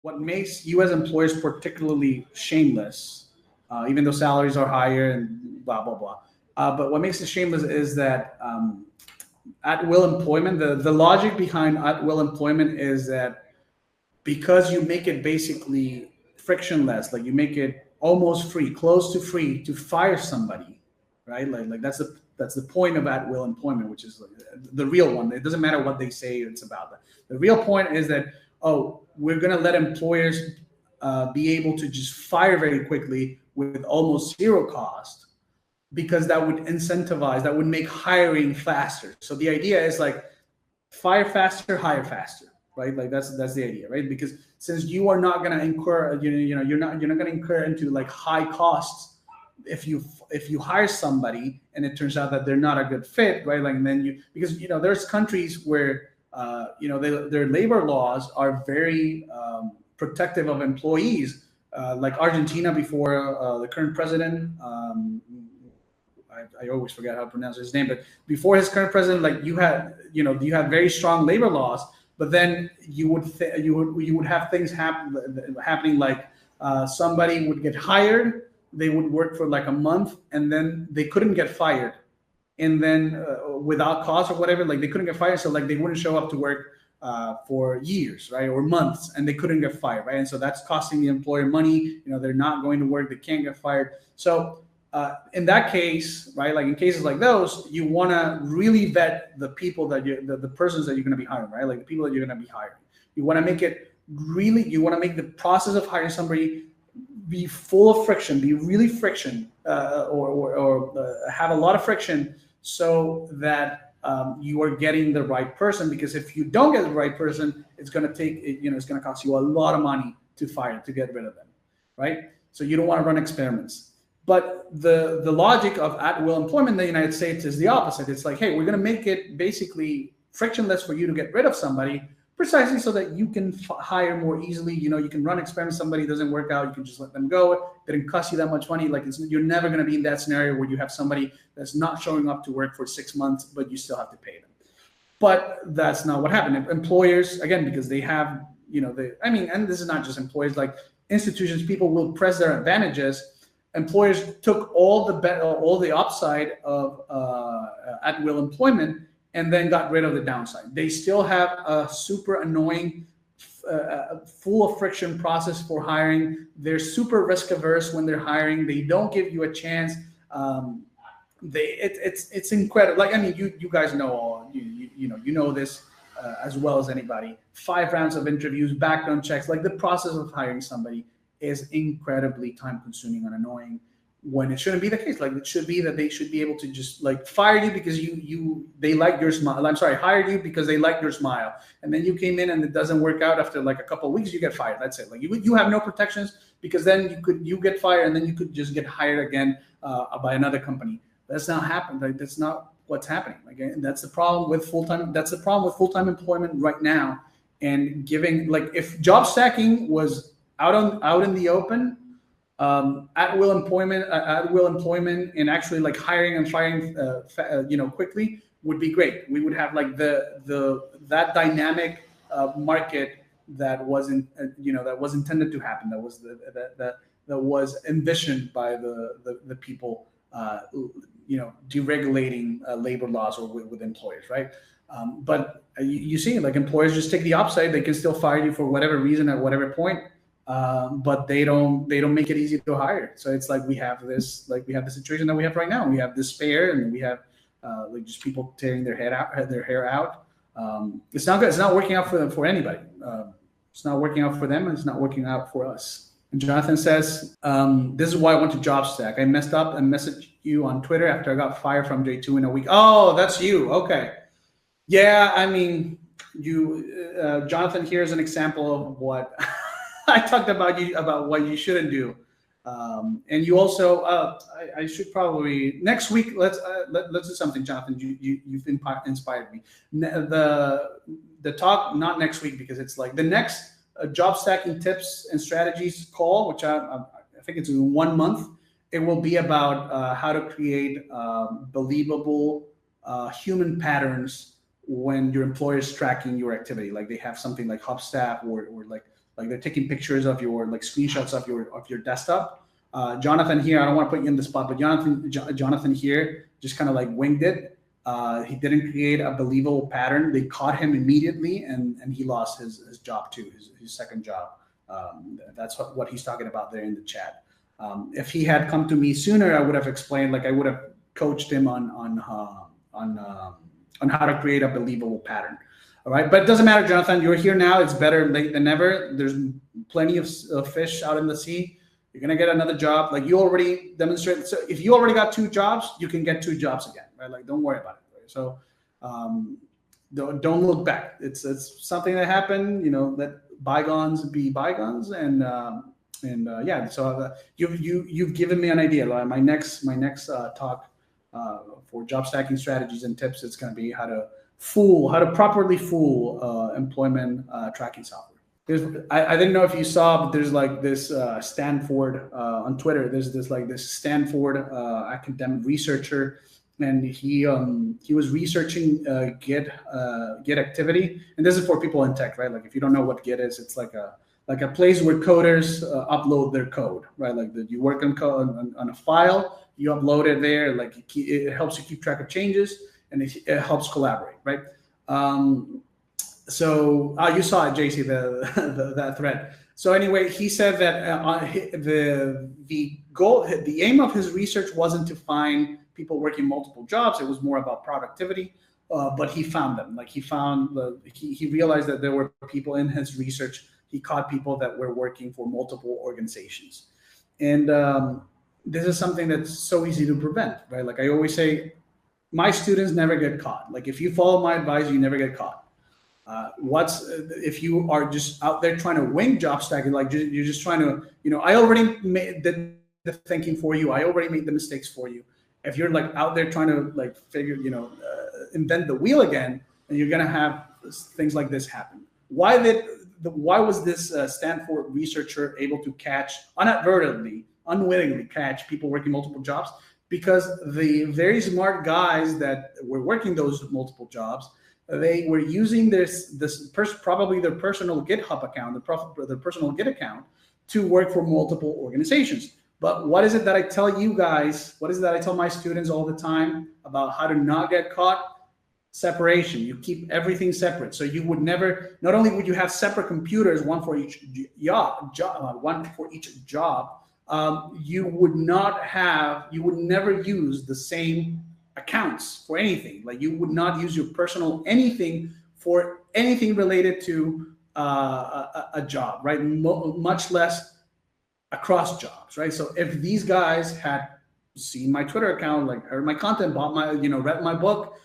what makes you as employers particularly shameless, even though salaries are higher and blah blah blah. But what makes it shameless is that at will employment, the logic behind at will employment is that because you make it basically frictionless, like you make it almost free, close to free to fire somebody, right? Like that's the point of at will employment, which is like the real one. It doesn't matter what they say it's about. The real point is that, oh, we're gonna let employers be able to just fire very quickly with almost zero cost, because that would incentivize, that would make hiring faster. So the idea is like fire faster, hire faster, right? Like that's the idea, right? Because since you are not going to incur, you're not going to incur into like high costs if you hire somebody and it turns out that they're not a good fit, right? Like, and then because there's countries where their labor laws are very protective of employees, like Argentina before the current president. I always forget how to pronounce his name, but before his current president, like you had very strong labor laws, but then you would have things happening like somebody would get hired, they would work for like a month, and then they couldn't get fired, and then without cause or whatever, like they couldn't get fired, so like they wouldn't show up to work for years, right, or months, and they couldn't get fired, right, and so that's costing the employer money. They're not going to work, they can't get fired, so. In that case, right, like in cases like those, you want to really vet the people that the persons that you're going to be hiring, right? Like the people that you're going to be hiring. You want to make it really, you want to make the process of hiring somebody be full of friction, be really friction, or have a lot of friction, so that you are getting the right person. Because if you don't get the right person, it's going to it's going to cost you a lot of money to get rid of them, right? So you don't want to run experiments. But the logic of at-will employment in the United States is the opposite. It's like, hey, we're going to make it basically frictionless for you to get rid of somebody, precisely so that you can hire more easily. You can run experiments. Somebody doesn't work out, you can just let them go. It didn't cost you that much money. Like you're never going to be in that scenario where you have somebody that's not showing up to work for 6 months, but you still have to pay them. But that's not what happened. Employers, again, because they have, and this is not just employers, like institutions, people will press their advantages. Employers took all the upside of at-will employment and then got rid of the downside. They still have a super annoying, full of friction process for hiring. They're super risk averse when they're hiring. They don't give you a chance. It's incredible. Like, I mean, you guys know all you know this as well as anybody. 5 rounds of interviews, background checks. Like the process of hiring somebody is incredibly time consuming and annoying, when it shouldn't be the case. Like it should be that they should be able to just like fire you because they like your smile. I'm sorry, hired you because they like your smile, and then you came in and it doesn't work out after like a couple of weeks, you get fired. That's it. Like you have no protections, because then you get fired and then you could just get hired again by another company. That's not happening. Like that's not what's happening. Like, and that's the problem with full-time. That's the problem with full-time employment right now. And giving, like, if job stacking was out in the open, at will employment, and actually like hiring and firing, quickly would be great. We would have like that dynamic market that wasn't, that was intended to happen. That was that was envisioned by the people, deregulating labor laws or with employers, right? But you see, like employers just take the upside. They can still fire you for whatever reason at whatever point. But they don't make it easy to hire. So it's like we have the situation that we have right now. We have despair, and we have like just people tearing their hair out. It's not good. It's not working out for anybody. It's not working out for them, and it's not working out for us. And Jonathan says, this is why I went to JobStack. I messed up and messaged you on Twitter after I got fired from J2 in a week. Oh, that's you. Okay. Yeah, I mean, Jonathan, here's an example of what I talked about what you shouldn't do, and you also. I should probably next week. Let's do something, Jonathan. You've inspired me. The talk, not next week, because it's like the next job stacking tips and strategies call, which I think it's in 1 month. It will be about how to create believable human patterns when your employer is tracking your activity. Like they have something like Hubstaff or like like they're taking pictures of your like screenshots of your desktop. Jonathan here, I don't want to put you in the spot, but Jonathan here just kind of like winged it. He didn't create a believable pattern. They caught him immediately, and he lost his job too, his second job. That's what he's talking about there in the chat. If he had come to me sooner, I would have explained, like I would have coached him on how to create a believable pattern. All right, but it doesn't matter, Jonathan. You're here now. It's better late than never. There's plenty of fish out in the sea. You're gonna get another job. Like you already demonstrated. So if you already got 2 jobs, you can get 2 jobs again, right? Like don't worry about it. Right? So don't look back. It's something that happened. You know, let bygones be bygones, and yeah. So you've given me an idea. Like my next talk for job stacking strategies and tips, it's going to be how to properly fool employment tracking software. I didn't know if you saw, but there's like this Stanford on Twitter. There's this Stanford academic researcher, and he was researching Git activity, and this is for people in tech, right? Like if you don't know what Git is, it's like a place where coders upload their code, right? Like you work on code on a file, you upload it there. Like it helps you keep track of changes, and it helps collaborate, right? So you saw it, JC, that thread. So anyway, he said that the aim of his research wasn't to find people working multiple jobs. It was more about productivity. But he found them. Like he realized that there were people in his research. He caught people that were working for multiple organizations, and this is something that's so easy to prevent, right? Like I always say, my students never get caught. Like if you follow my advice, you never get caught. If you are just out there trying to wing job stacking, like you're just trying to, I already made the thinking for you. I already made the mistakes for you. If you're like out there trying to like figure, invent the wheel again, and you're gonna have things like this happen. Why was this Stanford researcher able to catch unwittingly catch people working multiple jobs? Because the very smart guys that were working those multiple jobs, they were using probably their personal GitHub account, their personal Git account, to work for multiple organizations. But what is it that I tell you guys? What is it that I tell my students all the time about how to not get caught? Separation. You keep everything separate. So you would never, not only would you have separate computers, one for each job, you would never use the same accounts for anything. Like you would not use your personal anything for anything related to a job, right? Much less across jobs, right? So if these guys had seen my Twitter account, like heard my content, bought my, read my book,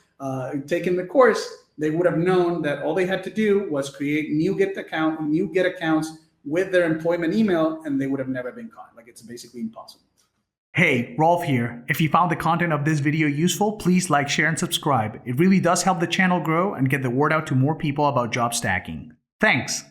taken the course, they would have known that all they had to do was create new Git accounts with their employment email, and they would have never been caught. Like it's basically impossible. Hey, Rolf here. If you found the content of this video useful, please like, share, and subscribe. It really does help the channel grow and get the word out to more people about job stacking. Thanks.